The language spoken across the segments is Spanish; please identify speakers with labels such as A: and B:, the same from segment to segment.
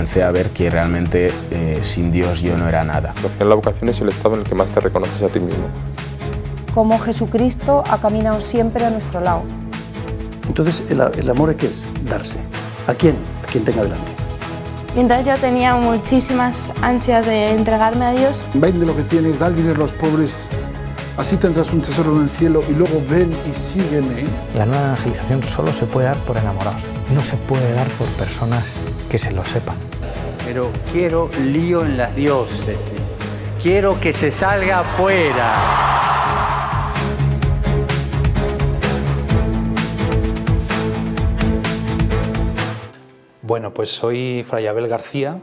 A: comencé a ver que realmente sin Dios yo no era nada.
B: Al final la vocación es el estado en el que más te reconoces a ti mismo.
C: Como Jesucristo ha caminado siempre a nuestro lado.
D: Entonces, ¿el amor qué es? Darse. ¿A quién? A quien tenga delante.
E: Y entonces yo tenía muchísimas ansias de entregarme a Dios.
F: Vende lo que tienes, da el dinero a los pobres, así tendrás un tesoro en el cielo y luego ven y sígueme.
G: La nueva evangelización solo se puede dar por enamorados, no se puede dar por personas que se lo sepan.
H: Pero quiero lío en las diócesis, quiero que se salga afuera.
I: Bueno, pues soy Fray Abel García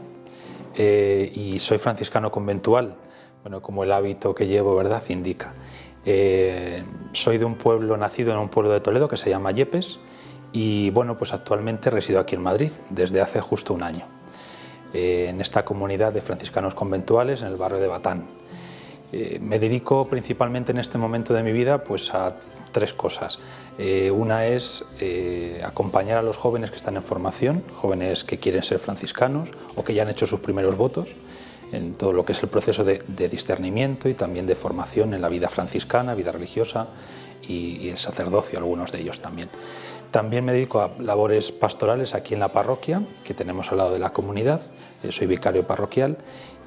I: y soy franciscano conventual, bueno, como el hábito que llevo, ¿verdad?, indica. Soy de un pueblo, nacido en un pueblo de Toledo que se llama Yepes y bueno, pues actualmente resido aquí en Madrid desde hace justo un año, en esta comunidad de franciscanos conventuales en el barrio de Batán. Me dedico principalmente en este momento de mi vida pues a tres cosas. Una es acompañar a los jóvenes que están en formación, jóvenes que quieren ser franciscanos o que ya han hecho sus primeros votos, en todo lo que es el proceso de discernimiento y también de formación en la vida franciscana, vida religiosa y el sacerdocio, algunos de ellos también. También me dedico a labores pastorales aquí en la parroquia, que tenemos al lado de la comunidad, soy vicario parroquial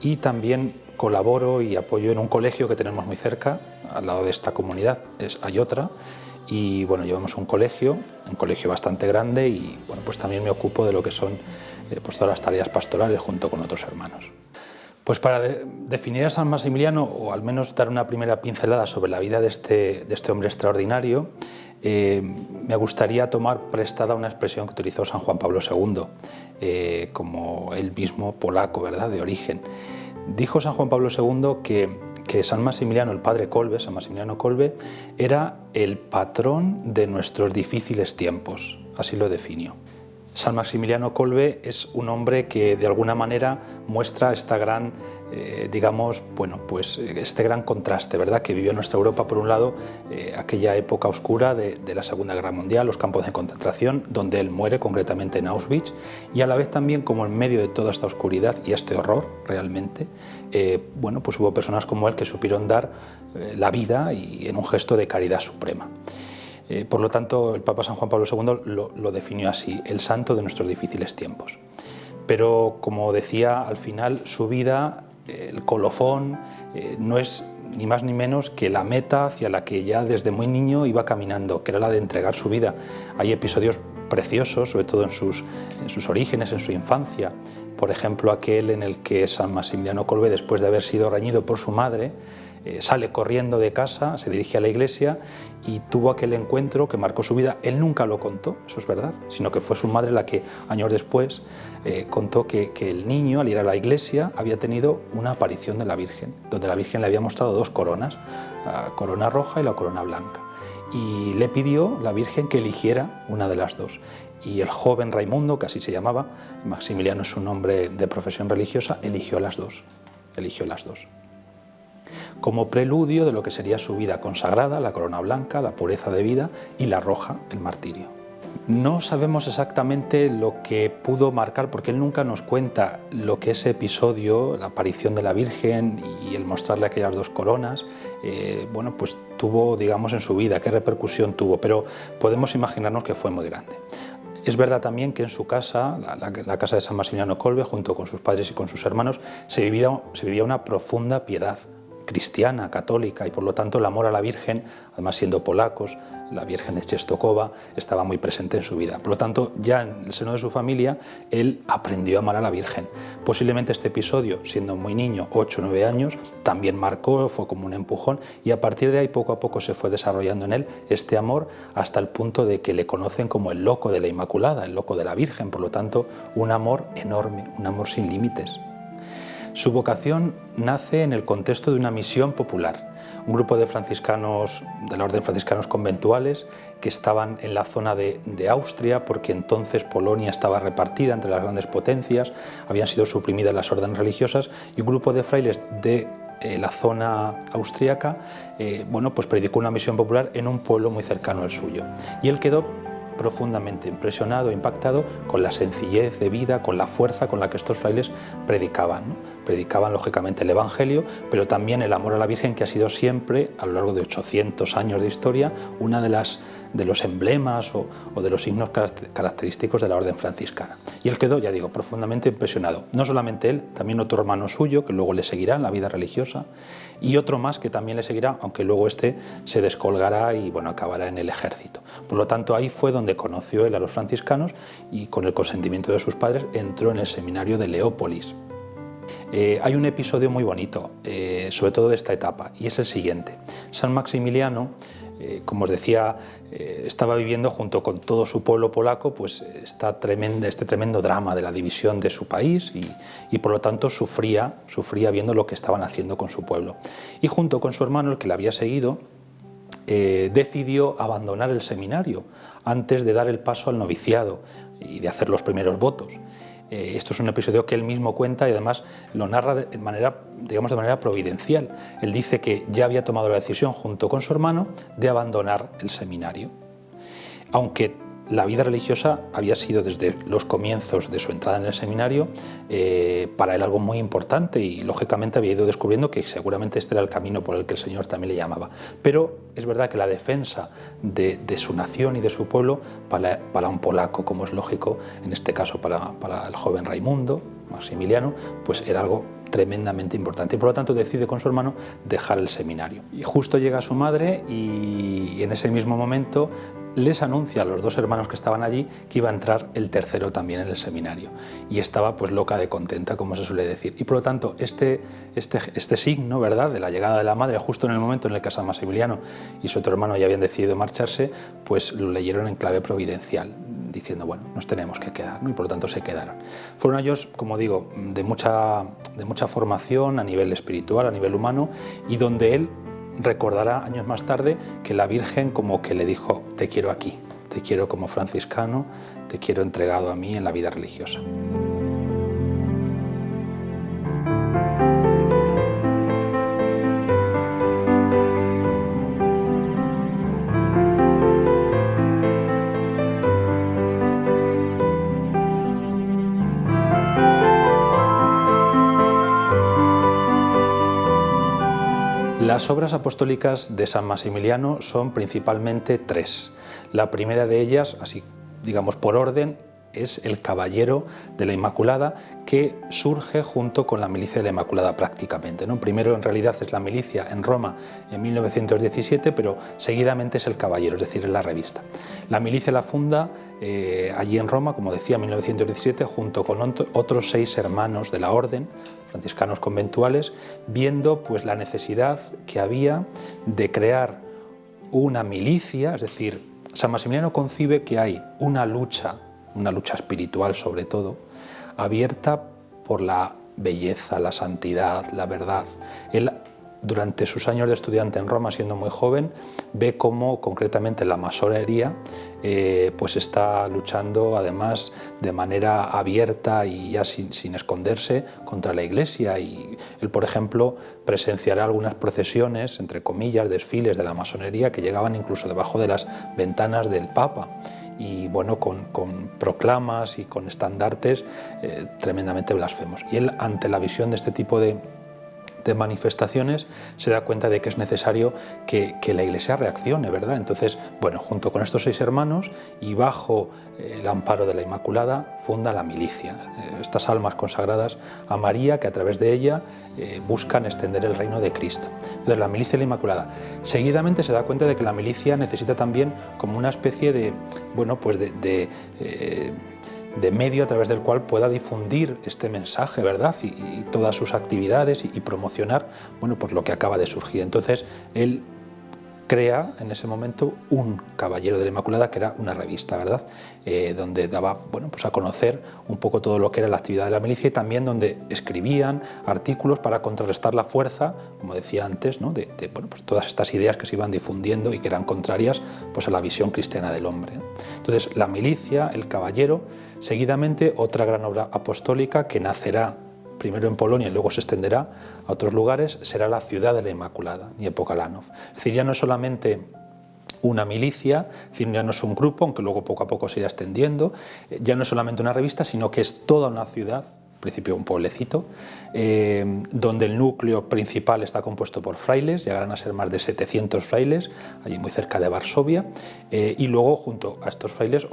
I: y también colaboro y apoyo en un colegio que tenemos muy cerca, al lado de esta comunidad, hay otra, y bueno, llevamos un colegio bastante grande y bueno, pues también me ocupo de lo que son pues todas las tareas pastorales junto con otros hermanos. Pues para definir a San Maximiliano, o al menos dar una primera pincelada sobre la vida de este hombre extraordinario, me gustaría tomar prestada una expresión que utilizó San Juan Pablo II, como él mismo polaco, ¿verdad?, de origen. Dijo San Juan Pablo II que San Maximiliano, el padre Kolbe, San Maximiliano Kolbe, era el patrón de nuestros difíciles tiempos, así lo definió. San Maximiliano Kolbe es un hombre que de alguna manera muestra esta gran, este gran contraste, ¿verdad?, que vivió nuestra Europa. Por un lado, aquella época oscura de la Segunda Guerra Mundial, los campos de concentración, donde él muere concretamente en Auschwitz, y a la vez también como en medio de toda esta oscuridad y este horror realmente, pues hubo personas como él que supieron dar la vida y en un gesto de caridad suprema. Por lo tanto, el Papa San Juan Pablo II lo definió así, el santo de nuestros difíciles tiempos. Pero, como decía, al final su vida, el colofón, no es ni más ni menos que la meta hacia la que ya desde muy niño iba caminando, que era la de entregar su vida. Hay episodios preciosos, sobre todo en sus orígenes, en su infancia. Por ejemplo, aquel en el que San Maximiliano Kolbe, después de haber sido reñido por su madre, sale corriendo de casa, se dirige a la iglesia y tuvo aquel encuentro que marcó su vida. Él nunca lo contó, eso es verdad, sino que fue su madre la que años después contó que el niño, al ir a la iglesia, había tenido una aparición de la Virgen, donde la Virgen le había mostrado dos coronas, la corona roja y la corona blanca, y le pidió la Virgen que eligiera una de las dos. Y el joven Raimundo, que así se llamaba, Maximiliano es un nombre de profesión religiosa, eligió las dos. Como preludio de lo que sería su vida consagrada, la corona blanca, la pureza de vida, y la roja, el martirio. No sabemos exactamente lo que pudo marcar, porque él nunca nos cuenta lo que ese episodio, la aparición de la Virgen y el mostrarle aquellas dos coronas, pues tuvo, digamos, en su vida, qué repercusión tuvo, pero podemos imaginarnos que fue muy grande. Es verdad también que en su casa, la casa de San Maximiliano Kolbe, junto con sus padres y con sus hermanos, se vivía una profunda piedad cristiana, católica, y por lo tanto el amor a la Virgen, además siendo polacos, la Virgen de Czestochowa estaba muy presente en su vida. Por lo tanto, ya en el seno de su familia, él aprendió a amar a la Virgen. Posiblemente este episodio, siendo muy niño, 8 o 9 años, también marcó, fue como un empujón, y a partir de ahí poco a poco se fue desarrollando en él este amor hasta el punto de que le conocen como el loco de la Inmaculada, el loco de la Virgen. Por lo tanto, un amor enorme, un amor sin límites. Su vocación nace en el contexto de una misión popular. Un grupo de franciscanos, de la Orden Franciscanos Conventuales, que estaban en la zona de Austria, porque entonces Polonia estaba repartida entre las grandes potencias, habían sido suprimidas las órdenes religiosas, y un grupo de frailes de la zona austríaca, pues predicó una misión popular en un pueblo muy cercano al suyo. Y él quedó profundamente impresionado, impactado con la sencillez de vida, con la fuerza con la que estos frailes predicaban, ¿no? Predicaban lógicamente el Evangelio, pero también el amor a la Virgen, que ha sido siempre, a lo largo de 800 años de historia, una de los emblemas o de los signos característicos de la orden franciscana. Y él quedó, ya digo, profundamente impresionado. No solamente él, también otro hermano suyo, que luego le seguirá en la vida religiosa, y otro más que también le seguirá, aunque luego este se descolgará y bueno, acabará en el ejército. Por lo tanto, ahí fue donde conoció él a los franciscanos y con el consentimiento de sus padres entró en el seminario de Leópolis. Hay un episodio muy bonito, sobre todo de esta etapa, y es el siguiente. San Maximiliano, como os decía, estaba viviendo junto con todo su pueblo polaco pues este tremendo drama de la división de su país y por lo tanto sufría viendo lo que estaban haciendo con su pueblo. Y junto con su hermano, el que le había seguido, decidió abandonar el seminario antes de dar el paso al noviciado y de hacer los primeros votos. Esto es un episodio que él mismo cuenta y además lo narra de manera providencial. Él dice que ya había tomado la decisión junto con su hermano de abandonar el seminario, aunque la vida religiosa había sido desde los comienzos de su entrada en el seminario para él algo muy importante y lógicamente había ido descubriendo que seguramente este era el camino por el que el Señor también le llamaba. Pero es verdad que la defensa de su nación y de su pueblo para un polaco, como es lógico, en este caso para el joven Raimundo, Maximiliano, pues era algo tremendamente importante y por lo tanto decide con su hermano dejar el seminario. Y justo llega su madre y en ese mismo momento les anuncia a los dos hermanos que estaban allí que iba a entrar el tercero también en el seminario y estaba pues loca de contenta, como se suele decir. Y por lo tanto este signo, ¿verdad?, de la llegada de la madre justo en el momento en el que San Maximiliano y su otro hermano ya habían decidido marcharse, pues lo leyeron en clave providencial, diciendo, bueno, nos tenemos que quedar, ¿no? Y por lo tanto se quedaron. Fueron ellos, como digo, de mucha formación a nivel espiritual, a nivel humano, y donde él recordará años más tarde que la Virgen como que le dijo, te quiero aquí, te quiero como franciscano, te quiero entregado a mí en la vida religiosa. Las obras apostólicas de San Maximiliano son principalmente tres. La primera de ellas, así digamos por orden, es el Caballero de la Inmaculada, que surge junto con la Milicia de la Inmaculada prácticamente, ¿no? Primero en realidad es la milicia en Roma en 1917, pero seguidamente es el Caballero, es decir, en la revista. La milicia la funda allí en Roma, como decía, en 1917, junto con otros 6 hermanos de la orden, franciscanos conventuales, viendo pues la necesidad que había de crear una milicia, es decir, San Maximiliano concibe que hay una lucha espiritual sobre todo, abierta por la belleza, la santidad, la verdad. Él, durante sus años de estudiante en Roma, siendo muy joven, ve cómo concretamente la masonería pues está luchando además de manera abierta y ya sin esconderse contra la Iglesia, y él, por ejemplo, presenciará algunas procesiones, entre comillas, desfiles de la masonería que llegaban incluso debajo de las ventanas del Papa, y bueno, con proclamas y con estandartes tremendamente blasfemos. Y él, ante la visión de este tipo de manifestaciones, se da cuenta de que es necesario que la Iglesia reaccione, ¿verdad? Entonces, bueno, junto con estos 6 hermanos y bajo el amparo de la Inmaculada, funda la milicia, estas almas consagradas a María, que a través de ella buscan extender el reino de Cristo. Entonces, la milicia de la Inmaculada. Seguidamente se da cuenta de que la milicia necesita también como una especie de, bueno, pues de medio a través del cual pueda difundir este mensaje, ¿verdad? Y todas sus actividades y promocionar, bueno, pues lo que acaba de surgir. Entonces, él crea en ese momento un Caballero de la Inmaculada, que era una revista, ¿verdad?, donde daba, bueno, pues a conocer un poco todo lo que era la actividad de la milicia y también donde escribían artículos para contrarrestar la fuerza, como decía antes, ¿no?, de bueno, pues todas estas ideas que se iban difundiendo y que eran contrarias pues a la visión cristiana del hombre, ¿no? Entonces, la milicia, el Caballero, seguidamente otra gran obra apostólica que nacerá primero en Polonia y luego se extenderá a otros lugares, será la Ciudad de la Inmaculada, Niepokalanów. Es decir, ya no es solamente una milicia, es decir, ya no es un grupo, aunque luego poco a poco se irá extendiendo, ya no es solamente una revista, sino que es toda una ciudad, al principio un pueblecito, donde el núcleo principal está compuesto por frailes, llegarán a ser más de 700 frailes, allí muy cerca de Varsovia, y luego junto a estos frailes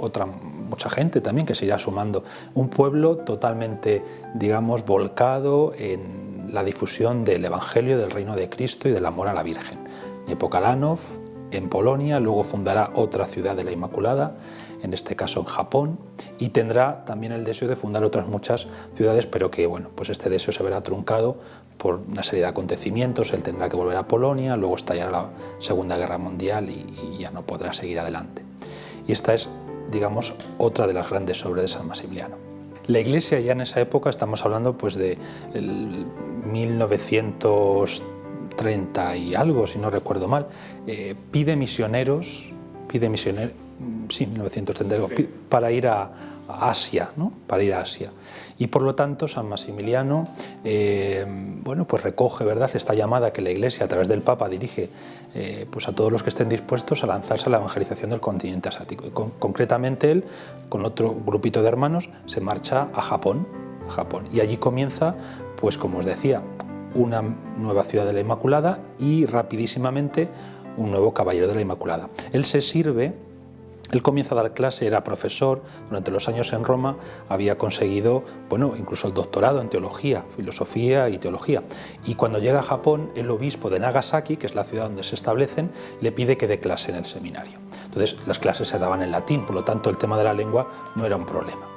I: mucha gente también que se irá sumando. Un pueblo totalmente, digamos, volcado en la difusión del Evangelio, del reino de Cristo y del amor a la Virgen. Niepokalanów en Polonia, luego fundará otra ciudad de la Inmaculada, en este caso en Japón, y tendrá también el deseo de fundar otras muchas ciudades, pero que bueno, pues este deseo se verá truncado por una serie de acontecimientos. Él tendrá que volver a Polonia, luego estallará la Segunda Guerra Mundial y ya no podrá seguir adelante. Y esta es, digamos, otra de las grandes obras de San Maximiliano. La Iglesia ya en esa época, estamos hablando pues de 1930 y algo, si no recuerdo mal, pide misioneros, sí, 1930, para ir a Asia, ¿no? Para ir a Asia. Y por lo tanto San Maximiliano bueno, pues recoge, ¿verdad?, esta llamada que la Iglesia a través del Papa dirige pues a todos los que estén dispuestos a lanzarse a la evangelización del continente asiático. Y concretamente él, con otro grupito de hermanos, se marcha a Japón. Y allí comienza, pues como os decía, una nueva ciudad de la Inmaculada y rapidísimamente un nuevo caballero de la Inmaculada. Él comienza a dar clase, era profesor, durante los años en Roma había conseguido, bueno, incluso el doctorado en teología, filosofía y teología. Y cuando llega a Japón, el obispo de Nagasaki, que es la ciudad donde se establecen, le pide que dé clase en el seminario. Entonces las clases se daban en latín, por lo tanto el tema de la lengua no era un problema.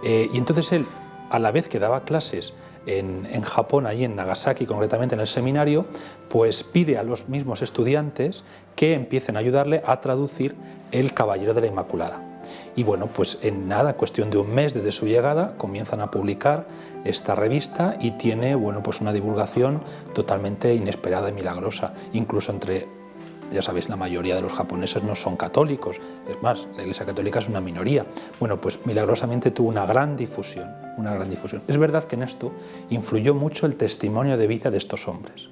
I: Y entonces él, a la vez que daba clases en Japón, allí en Nagasaki, concretamente en el seminario, pues pide a los mismos estudiantes que empiecen a ayudarle a traducir el Caballero de la Inmaculada. Y bueno, pues en nada, cuestión de un mes desde su llegada, comienzan a publicar esta revista y tiene, bueno, pues una divulgación totalmente inesperada y milagrosa, incluso entre, ya sabéis, la mayoría de los japoneses no son católicos, es más, la Iglesia Católica es una minoría. Bueno, pues milagrosamente tuvo una gran difusión, una gran difusión. Es verdad que en esto influyó mucho el testimonio de vida de estos hombres.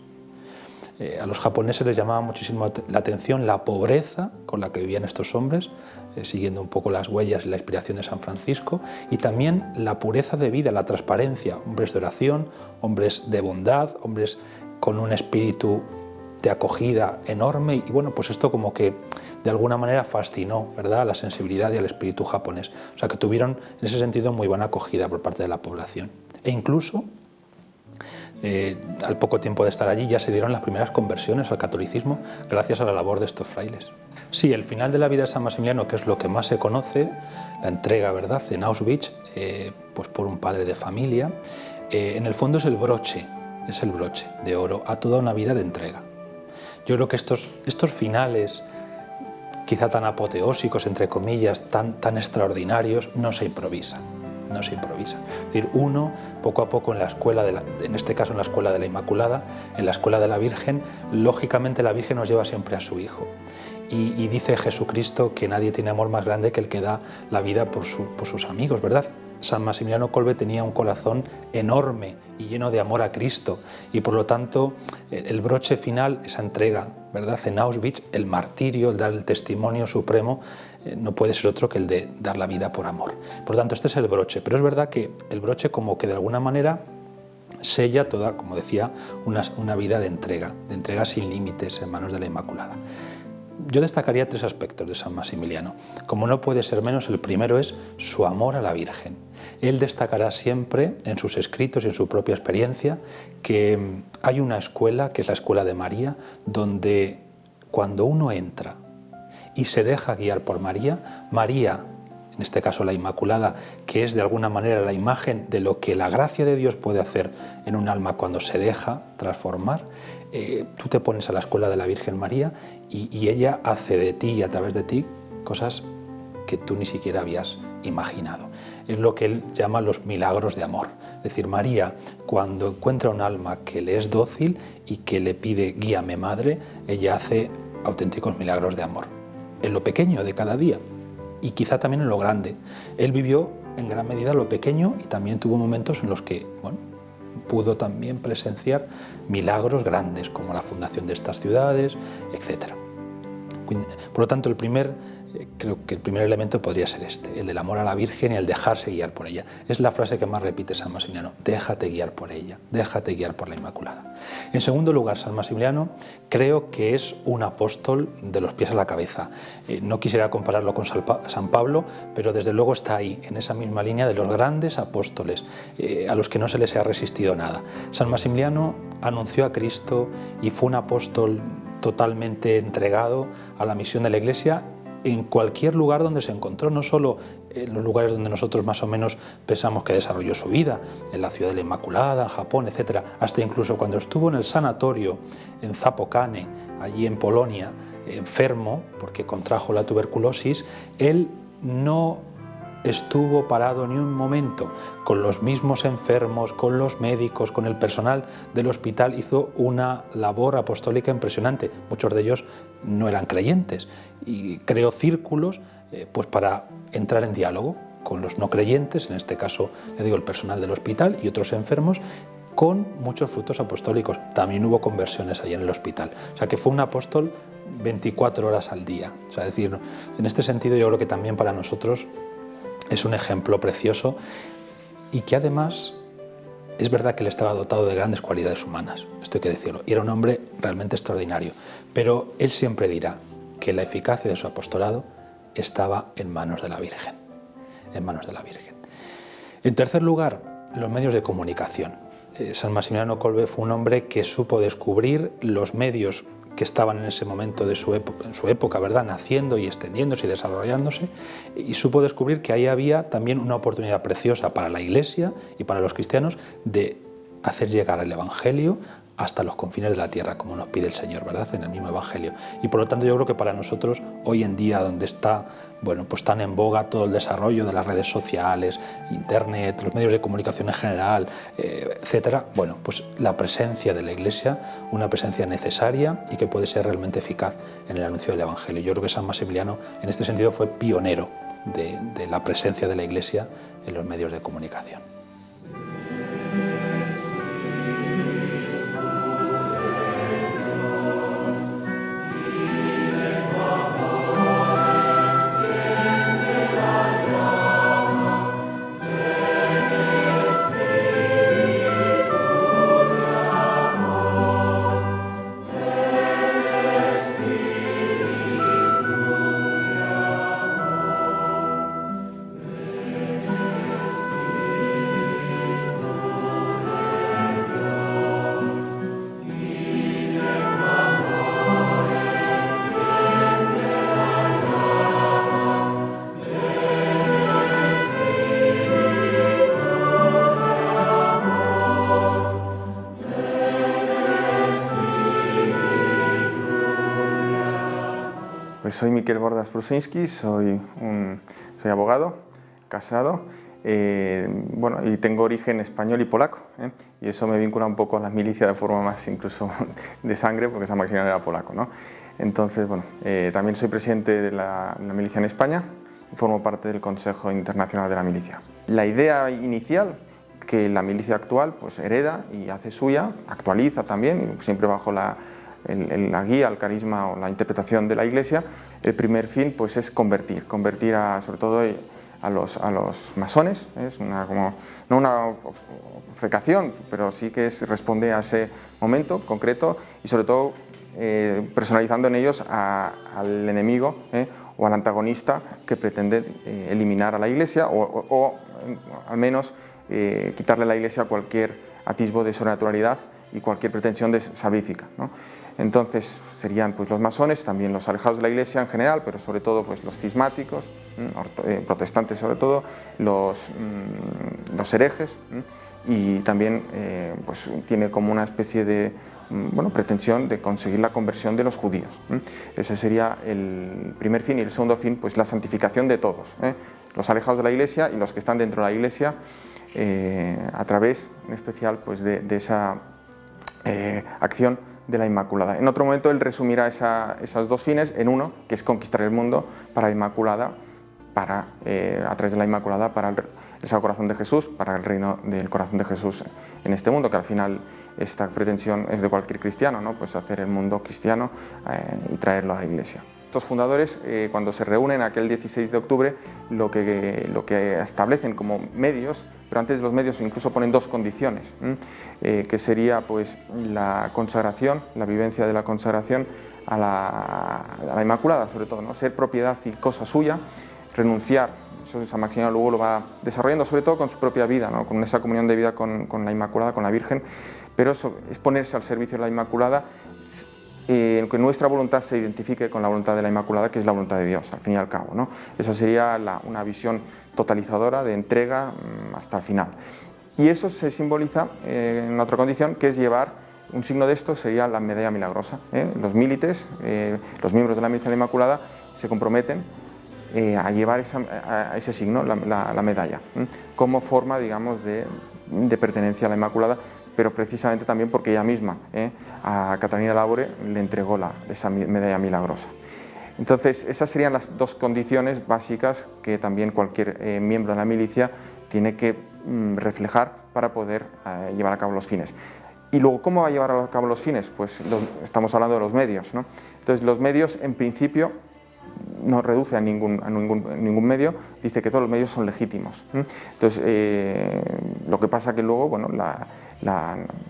I: A los japoneses les llamaba muchísimo la atención la pobreza con la que vivían estos hombres, siguiendo un poco las huellas y la inspiración de San Francisco, y también la pureza de vida, la transparencia, hombres de oración, hombres de bondad, hombres con un espíritu de acogida enorme. Y bueno, pues esto como que de alguna manera fascinó, ¿verdad?, a la sensibilidad y al espíritu japonés. O sea, que tuvieron en ese sentido muy buena acogida por parte de la población. E incluso al poco tiempo de estar allí ya se dieron las primeras conversiones al catolicismo gracias a la labor de estos frailes. Sí, el final de la vida de San Maximiliano, que es lo que más se conoce, la entrega, ¿verdad?, en Auschwitz, pues por un padre de familia, en el fondo es el broche de oro a toda una vida de entrega. Yo creo que estos finales, quizá tan apoteósicos, entre comillas, tan extraordinarios, no se improvisan. Es decir, uno, poco a poco en la escuela, en este caso en la escuela de la Inmaculada, en la escuela de la Virgen, lógicamente la Virgen nos lleva siempre a su Hijo. Y dice Jesucristo que nadie tiene amor más grande que el que da la vida por sus amigos, ¿verdad? San Maximiliano Kolbe tenía un corazón enorme y lleno de amor a Cristo, y por lo tanto el broche final, esa entrega, ¿verdad?, en Auschwitz, el martirio, el dar el testimonio supremo, no puede ser otro que el de dar la vida por amor. Por lo tanto, este es el broche, pero es verdad que el broche como que de alguna manera sella toda, como decía, una vida de entrega sin límites en manos de la Inmaculada. Yo destacaría tres aspectos de San Maximiliano. Como no puede ser menos, el primero es su amor a la Virgen. Él destacará siempre en sus escritos y en su propia experiencia que hay una escuela, que es la escuela de María, donde cuando uno entra y se deja guiar por María, en este caso la Inmaculada, que es de alguna manera la imagen de lo que la gracia de Dios puede hacer en un alma cuando se deja transformar, tú te pones a la escuela de la Virgen María y ella hace de ti y a través de ti cosas que tú ni siquiera habías imaginado. Es lo que él llama los milagros de amor. Es decir, María, cuando encuentra un alma que le es dócil y que le pide guíame madre, ella hace auténticos milagros de amor. En lo pequeño de cada día y quizá también en lo grande. Él vivió en gran medida lo pequeño y también tuvo momentos en los que, bueno, pudo también presenciar milagros grandes como la fundación de estas ciudades, etc. Por lo tanto, creo que el primer elemento podría ser el del amor a la Virgen y el dejarse guiar por ella. Es la frase que más repite San Maximiliano: déjate guiar por ella, déjate guiar por la Inmaculada. En segundo lugar, San Maximiliano creo que es un apóstol de los pies a la cabeza. No quisiera compararlo con San Pablo, pero desde luego está ahí, en esa misma línea de los grandes apóstoles, a los que no se les ha resistido nada. San Maximiliano anunció a Cristo y fue un apóstol totalmente entregado a la misión de la Iglesia en cualquier lugar donde se encontró, no solo en los lugares donde nosotros más o menos pensamos que desarrolló su vida, en la ciudad de la Inmaculada, en Japón, etc., hasta incluso cuando estuvo en el sanatorio en Zapokane, allí en Polonia, enfermo porque contrajo la tuberculosis, él no estuvo parado ni un momento con los mismos enfermos, con los médicos, con el personal del hospital. Hizo una labor apostólica impresionante. Muchos de ellos no eran creyentes y creó círculos pues para entrar en diálogo con los no creyentes, en este caso, el personal del hospital y otros enfermos, con muchos frutos apostólicos. También hubo conversiones allí en el hospital. O sea que fue un apóstol 24 horas al día. O sea, es decir, en este sentido yo creo que también para nosotros es un ejemplo precioso y que además es verdad que él estaba dotado de grandes cualidades humanas, esto hay que decirlo, y era un hombre realmente extraordinario, pero él siempre dirá que la eficacia de su apostolado estaba en manos de la Virgen, en manos de la Virgen. En tercer lugar, los medios de comunicación. San Maximiliano Kolbe fue un hombre que supo descubrir los medios que estaban en ese momento de su época, ¿verdad?, naciendo y extendiéndose y desarrollándose, y supo descubrir que ahí había también una oportunidad preciosa para la Iglesia y para los cristianos de hacer llegar el Evangelio hasta los confines de la tierra, como nos pide el Señor, ¿verdad?, en el mismo Evangelio. Y por lo tanto yo creo que para nosotros, hoy en día, donde está pues tan en boga todo el desarrollo de las redes sociales, Internet, los medios de comunicación en general, etcétera, pues la presencia de la Iglesia, una presencia necesaria y que puede ser realmente eficaz en el anuncio del Evangelio. Yo creo que San Maximiliano, en este sentido, fue pionero de la presencia de la Iglesia en los medios de comunicación.
J: Pues soy Miquel Bordas Prusinski, soy abogado, casado, y tengo origen español y polaco, y eso me vincula un poco a la milicia de forma más incluso de sangre, porque San Maximiliano era polaco, ¿no? Entonces, también soy presidente de la milicia en España y formo parte del Consejo Internacional de la Milicia. La idea inicial que la milicia actual pues hereda y hace suya, actualiza también, siempre bajo la guía, el carisma o la interpretación de la Iglesia. El primer fin pues es convertir sobre todo a los masones. Es no una obcecación, pero sí que responde a ese momento concreto y sobre todo personalizando en ellos al enemigo o al antagonista que pretende eliminar a la Iglesia o al menos quitarle a la Iglesia cualquier atisbo de sobrenaturalidad y cualquier pretensión salvífica, ¿no? Entonces serían pues los masones, también los alejados de la Iglesia en general, pero sobre todo pues los cismáticos, protestantes sobre todo, los herejes, y también pues tiene como una especie de pretensión de conseguir la conversión de los judíos. Ese sería el primer fin, y el segundo fin pues la santificación de todos, los alejados de la Iglesia y los que están dentro de la Iglesia, a través en especial pues de esa acción de la Inmaculada. En otro momento él resumirá esos dos fines en uno, que es conquistar el mundo para la Inmaculada, a través de la Inmaculada para el Sagrado Corazón de Jesús, para el reino del Corazón de Jesús en este mundo, que al final esta pretensión es de cualquier cristiano, ¿no? Pues hacer el mundo cristiano y traerlo a la Iglesia. Estos fundadores, cuando se reúnen aquel 16 de octubre, lo que establecen como medios, pero antes de los medios incluso ponen dos condiciones, que sería pues la consagración, la vivencia de la consagración a la Inmaculada, sobre todo, ¿no? Ser propiedad y cosa suya, renunciar. Eso San Maximiano luego lo va desarrollando, sobre todo con su propia vida, ¿no? Con esa comunión de vida con la Inmaculada, con la Virgen, pero eso es ponerse al servicio de la Inmaculada, que nuestra voluntad se identifique con la voluntad de la Inmaculada, que es la voluntad de Dios, al fin y al cabo, ¿no? Esa sería una visión totalizadora de entrega hasta el final. Y eso se simboliza en otra condición, que es llevar, un signo de esto sería la medalla milagrosa. Los milites, los miembros de la Milicia de la Inmaculada, se comprometen a llevar ese signo, la medalla, como forma, digamos, de pertenencia a la Inmaculada, pero precisamente también porque ella misma, a Catalina Labore, le entregó esa medalla milagrosa. Entonces, esas serían las dos condiciones básicas que también cualquier miembro de la milicia tiene que reflejar para poder llevar a cabo los fines. Y luego, ¿cómo va a llevar a cabo los fines? Pues estamos hablando de los medios, ¿no? Entonces, los medios, en principio, no reduce a ningún medio, dice que todos los medios son legítimos. Entonces, lo que pasa que luego, bueno,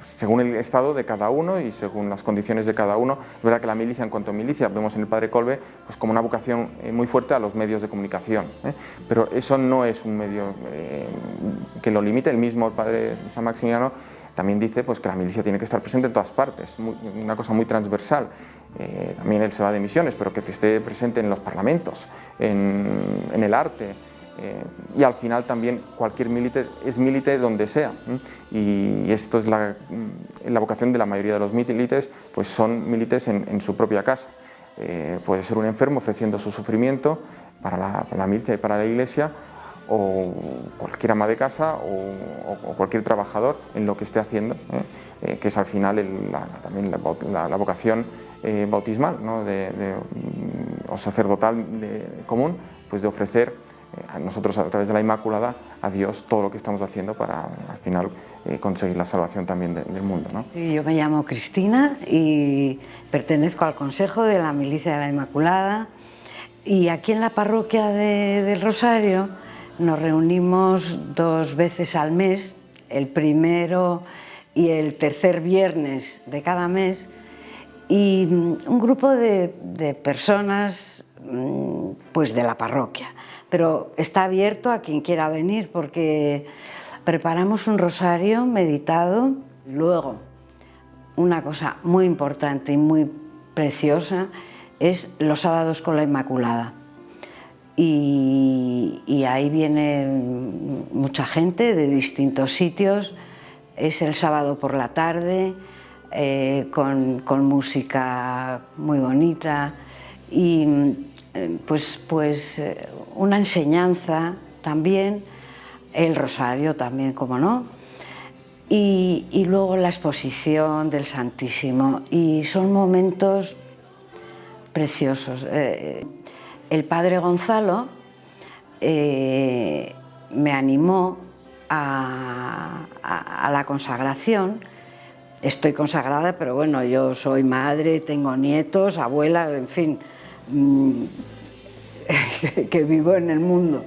J: según el estado de cada uno y según las condiciones de cada uno, es verdad que la milicia, en cuanto a milicia, vemos en el Padre Colbe pues como una vocación muy fuerte a los medios de comunicación, pero eso no es un medio que lo limite. El mismo Padre San Maximiano también dice pues, que la milicia tiene que estar presente en todas partes, una cosa muy transversal. También él se va de misiones, pero que esté presente en los parlamentos, en el arte, y al final también cualquier milite es milite donde sea, y esto es la vocación de la mayoría de los milites, pues son milites en su propia casa. Puede ser un enfermo ofreciendo su sufrimiento para la milicia y para la Iglesia, o cualquier ama de casa o cualquier trabajador en lo que esté haciendo, que es al final también la vocación bautismal, ¿no? O sacerdotal común, pues de ofrecer a nosotros a través de la Inmaculada a Dios todo lo que estamos haciendo para al final conseguir la salvación también del mundo, ¿no?
K: Yo me llamo Cristina y pertenezco al Consejo de la Milicia de la Inmaculada, y aquí en la parroquia del Rosario nos reunimos 2 veces al mes, el primero y el tercer viernes de cada mes, y un grupo de personas pues de la parroquia, pero está abierto a quien quiera venir porque preparamos un rosario meditado. Luego, una cosa muy importante y muy preciosa es los sábados con la Inmaculada. Y ahí viene mucha gente de distintos sitios. Es el sábado por la tarde, con música muy bonita y pues una enseñanza también, el rosario también, como no, y luego la exposición del Santísimo, y son momentos preciosos. El padre Gonzalo me animó a la consagración. Estoy consagrada, pero bueno, yo soy madre, tengo nietos, abuela, en fin, que vivo en el mundo.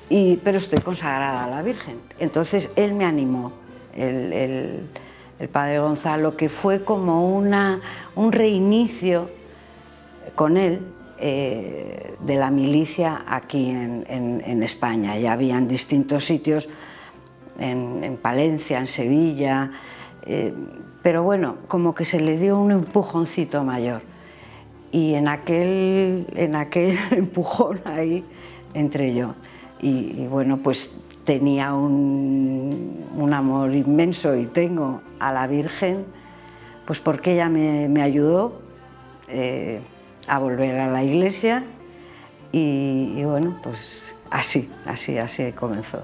K: Pero estoy consagrada a la Virgen. Entonces él me animó, el padre Gonzalo, que fue como un reinicio con él, de la milicia aquí en España. Ya habían distintos sitios, en Palencia, en Sevilla, pero bueno, como que se le dio un empujoncito mayor, y en aquel empujón ahí entré yo, y bueno, pues tenía un amor inmenso, y tengo a la Virgen, pues porque ella me ayudó a volver a la iglesia, y bueno, pues así comenzó.